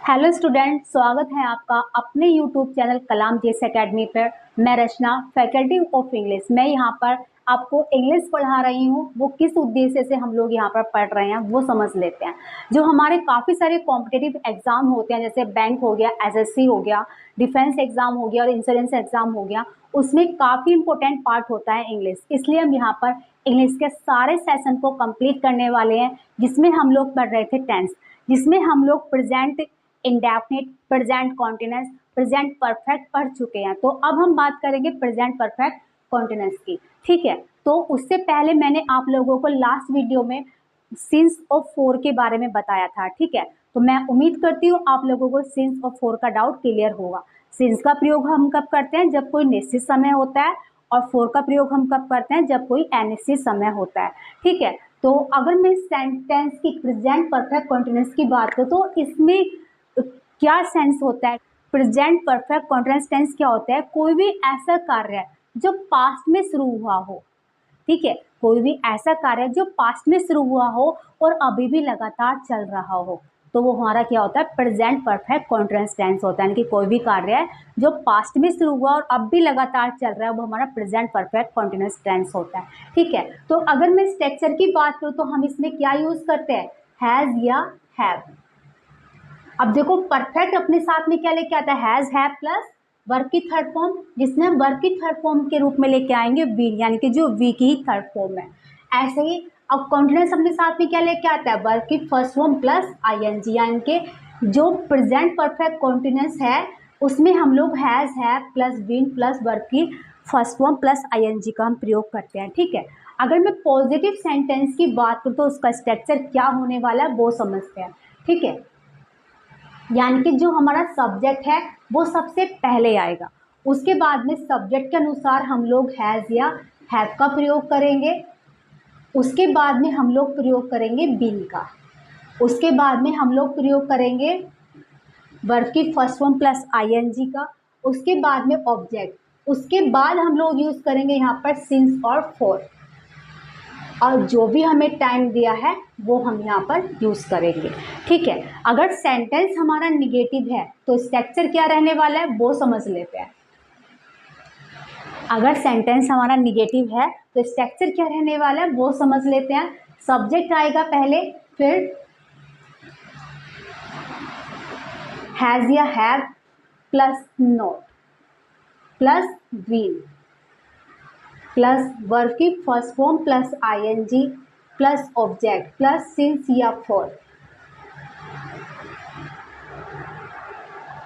Hello student, स्वागत है आपका अपने यूट्यूब चैनल कलाम जेस एकेडमी पर। मैं रचना, फैकल्टी ऑफ इंग्लिश। मैं यहाँ पर आपको इंग्लिश पढ़ा रही हूँ। वो किस उद्देश्य से हम लोग यहाँ पर पढ़ रहे हैं वो समझ लेते हैं। जो हमारे काफ़ी सारे कॉम्पिटिटिव एग्जाम होते हैं, जैसे बैंक हो गया, एसएससी हो गया, डिफेंस एग्जाम हो गया और इंश्योरेंस एग्जाम हो गया, उसमें काफ़ी इंपॉर्टेंट पार्ट होता है इंग्लिश। इसलिए हम यहाँ पर इंग्लिश के सारे सेशन को कंप्लीट करने वाले हैं, जिसमें हम लोग पढ़ रहे थे टेंस, जिसमें हम लोग present indefinite, present continuous, present perfect पढ़ चुके हैं। तो अब हम बात करेंगे प्रेजेंट परफेक्ट कॉन्टिन्यूस की। ठीक है, तो उससे पहले मैंने आप लोगों को लास्ट वीडियो में सिंस ऑफ फोर के बारे में बताया था। ठीक है, तो मैं उम्मीद करती हूँ आप लोगों को सिंस ऑफ फोर का डाउट क्लियर होगा। सिंस का प्रयोग हम कब करते हैं? जब कोई निश्चित समय होता है। और फोर का प्रयोग हम कब करते हैं? जब कोई अनिश्चित समय होता है। ठीक है, तो अगर मैं सेंटेंस की प्रेजेंट परफेक्ट कॉन्टिन्यूस की बात करूँ तो इसमें क्या सेंस होता है? प्रेजेंट परफेक्ट कॉन्टिन्यूस टेंस क्या होता है? कोई भी ऐसा कार्य है जो पास्ट में शुरू हुआ हो। ठीक है, कोई भी ऐसा कार्य जो पास्ट में शुरू हुआ हो और अभी भी लगातार चल रहा हो, तो वो हमारा क्या होता है? प्रेजेंट परफेक्ट कॉन्टिन्यूस टेंस होता है। यानी कि कोई भी कार्य है जो पास्ट में शुरू हुआ और अब भी लगातार चल रहा है, वो हमारा प्रेजेंट परफेक्ट कॉन्टिन्यूस टेंस होता है। ठीक है, तो अगर मैं स्ट्रक्चर की बात करूँ तो हम इसमें क्या यूज करते हैं? हैज या हैव। अब देखो, परफेक्ट अपने साथ में क्या लेके आता है? हैज, हैव प्लस वर्ब की थर्ड फॉर्म, जिसमें हम वर्ब की थर्ड फॉर्म के रूप में लेके आएंगे बीन, यानी कि जो वी की ही थर्ड फॉर्म है। ऐसे ही अब कॉन्टिन्यूस अपने साथ में क्या लेके आता है? वर्ब की फर्स्ट फॉर्म प्लस आईएनजी, यानी कि जो प्रेजेंट परफेक्ट कॉन्टिन्यूस है उसमें हम लोग has, have plus been plus verb की फर्स्ट फॉर्म प्लस आईएनजी का हम प्रयोग करते हैं। ठीक है, अगर मैं पॉजिटिव सेंटेंस की बात करूँ तो उसका स्ट्रक्चर क्या होने वाला है वो समझते हैं। ठीक है, यानी कि जो हमारा सब्जेक्ट है वो सबसे पहले आएगा, उसके बाद में सब्जेक्ट के अनुसार हम लोग हैज या हैव का प्रयोग करेंगे, उसके बाद में हम लोग प्रयोग करेंगे बीन का, उसके बाद में हम लोग प्रयोग करेंगे वर्ब की फर्स्ट फॉर्म प्लस आईएनजी का, उसके बाद में ऑब्जेक्ट, उसके बाद हम लोग यूज करेंगे यहाँ पर सिंस और फॉर, और जो भी हमें टाइम दिया है वो हम यहाँ पर यूज करेंगे। ठीक है, अगर सेंटेंस हमारा निगेटिव है तो स्ट्रक्चर क्या रहने वाला है वो समझ लेते हैं। अगर सेंटेंस हमारा निगेटिव है तो स्ट्रक्चर क्या रहने वाला है वो समझ लेते हैं। सब्जेक्ट आएगा पहले, फिर हैज या have plus not plus been plus verb की first form plus ING plus object plus since या फॉर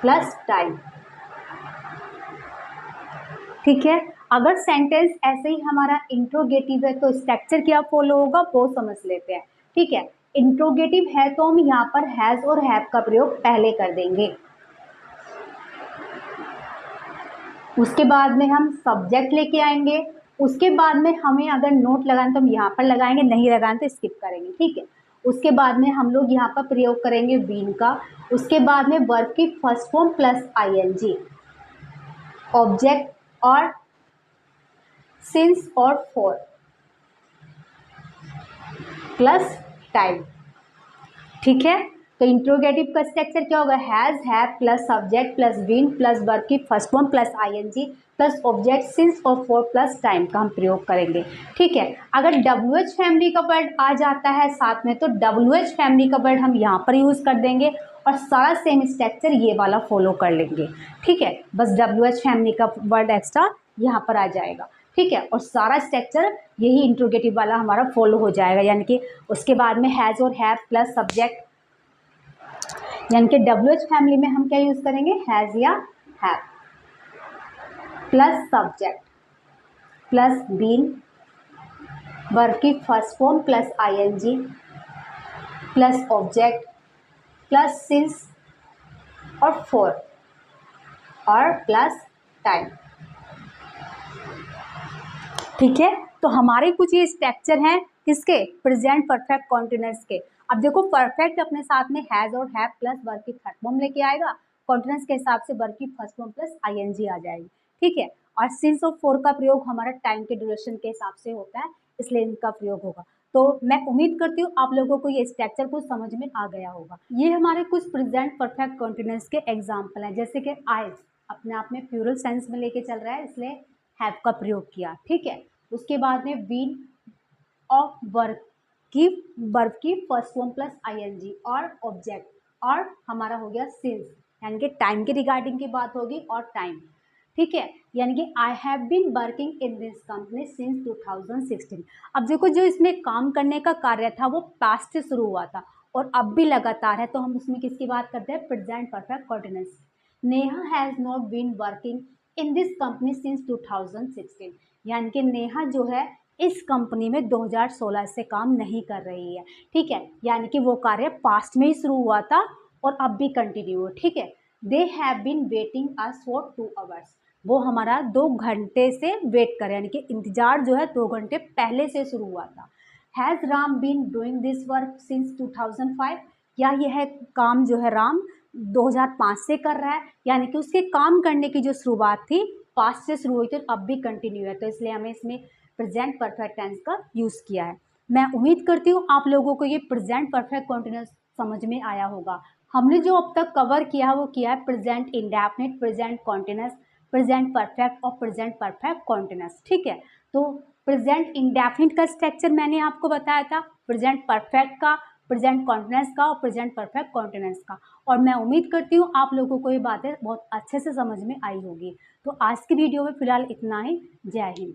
प्लस टाइम। ठीक है, अगर सेंटेंस ऐसे ही हमारा इंट्रोगेटिव है तो स्ट्रक्चर क्या फॉलो होगा वो समझ लेते हैं। ठीक है, इंट्रोगेटिव है तो हम यहाँ पर हैज और हैव का प्रयोग पहले कर देंगे, उसके बाद में हम सब्जेक्ट लेके आएंगे, उसके बाद में हमें अगर नोट लगाना तो हम यहाँ पर लगाएंगे, नहीं लगाना तो स्किप करेंगे। ठीक है, उसके बाद में हम लोग यहाँ पर प्रयोग करेंगे बीन का, उसके बाद में वर्ब की first form plus ING, object और सिंस और फॉर प्लस टाइम। ठीक है, तो इंट्रोगेटिव का स्ट्रक्चर क्या होगा? Has, have plus subject plus been plus verb की first form plus ING plus object since और फॉर प्लस टाइम का हम प्रयोग करेंगे। ठीक है, अगर WH फैमिली का वर्ड आ जाता है साथ में तो WH फैमिली का वर्ड हम यहाँ पर यूज कर देंगे और सारा सेम स्ट्रक्चर ये वाला फॉलो कर लेंगे। ठीक है, बस WH फैमिली का वर्ड एक्स्ट्रा यहाँ पर आ जाएगा। ठीक है, और सारा स्ट्रक्चर यही इंट्रोगेटिव वाला हमारा फॉलो हो जाएगा, यानी कि उसके बाद में हैज और हैव प्लस सब्जेक्ट, यानी कि WH फैमिली में हम क्या यूज करेंगे? हैज या have plus subject plus been, verb की first form plus ING plus object plus since और फॉर और प्लस टाइम। ठीक है, तो हमारे कुछ ये स्ट्रक्चर हैं किसके? प्रेजेंट परफेक्ट कॉन्टिन्यूस के। अब देखो, परफेक्ट अपने साथ में हैज और हैव प्लस वर्ब की थर्ड फॉर्म लेके आएगा, कॉन्टिन्यूस के हिसाब से वर्ब की फर्स्ट फॉर्म प्लस आईएनजी आ जाएगी। ठीक है, और सिंस और फॉर का प्रयोग हमारा टाइम के ड्यूरेशन के हिसाब से होता है, इसलिए इनका प्रयोग होगा। तो मैं उम्मीद करती हूँ आप लोगों को ये स्ट्रक्चर कुछ समझ में आ गया होगा। ये हमारे कुछ प्रेजेंट परफेक्ट कॉन्टिन्यूअस के एग्जाम्पल हैं, जैसे कि आइज अपने आप में प्लूरल सेंस में लेके चल रहा है, इसलिए हैव का प्रयोग किया, ठीक है। उसके बाद में बीन ऑफ वर्ब की फर्स्ट फॉर्म प्लस आईएनजी और ऑब्जेक्ट, और हमारा हो गया सिंस, यानी कि टाइम के रिगार्डिंग की बात होगी और टाइम, ठीक है। यानी कि I have been working in this company since 2016। अब देखो जो इसमें काम करने का कार्य था वो पास्ट से शुरू हुआ था और अब भी लगातार है, तो हम उसमें किसकी बात करते हैं, present perfect continuous. Neha has not been working in this company since 2016, यानी कि नेहा जो है इस कंपनी में 2016 से काम नहीं कर रही है, ठीक है। यानी कि वो कार्य पास्ट में ही शुरू हुआ था और अब भी कंटिन्यू है, ठीक है। They have been waiting us for 2 hours, वो हमारा 2 घंटे से वेट कर, यानी कि इंतजार जो है 2 घंटे पहले से शुरू हुआ था। Has Ram been doing this work since 2005, या यह काम जो है राम 2005 से कर रहा है, यानी कि उसके काम करने की जो शुरुआत थी पास्ट से शुरू हुई थी, अब भी कंटिन्यू है, तो इसलिए हमें इसमें प्रेजेंट परफेक्ट टेंस का यूज़ किया है। मैं उम्मीद करती हूँ आप लोगों को ये प्रेजेंट परफेक्ट कॉन्टिन्यूअस समझ में आया होगा। हमने जो अब तक कवर किया है वो किया है present indefinite, present continuous, present perfect और प्रेजेंट परफेक्ट कॉन्टिन्यूअस, ठीक है। तो प्रेजेंट इंडेफिनिट का स्ट्रक्चर मैंने आपको बताया था, प्रेजेंट परफेक्ट का, प्रेजेंट कॉन्टिन्यूअस का और प्रेजेंट परफेक्ट कॉन्टिन्यूअस का, और मैं उम्मीद करती हूँ आप लोगों को ये बातें बहुत अच्छे से समझ में आई होगी। तो आज की वीडियो में फिलहाल इतना ही। जय हिंद।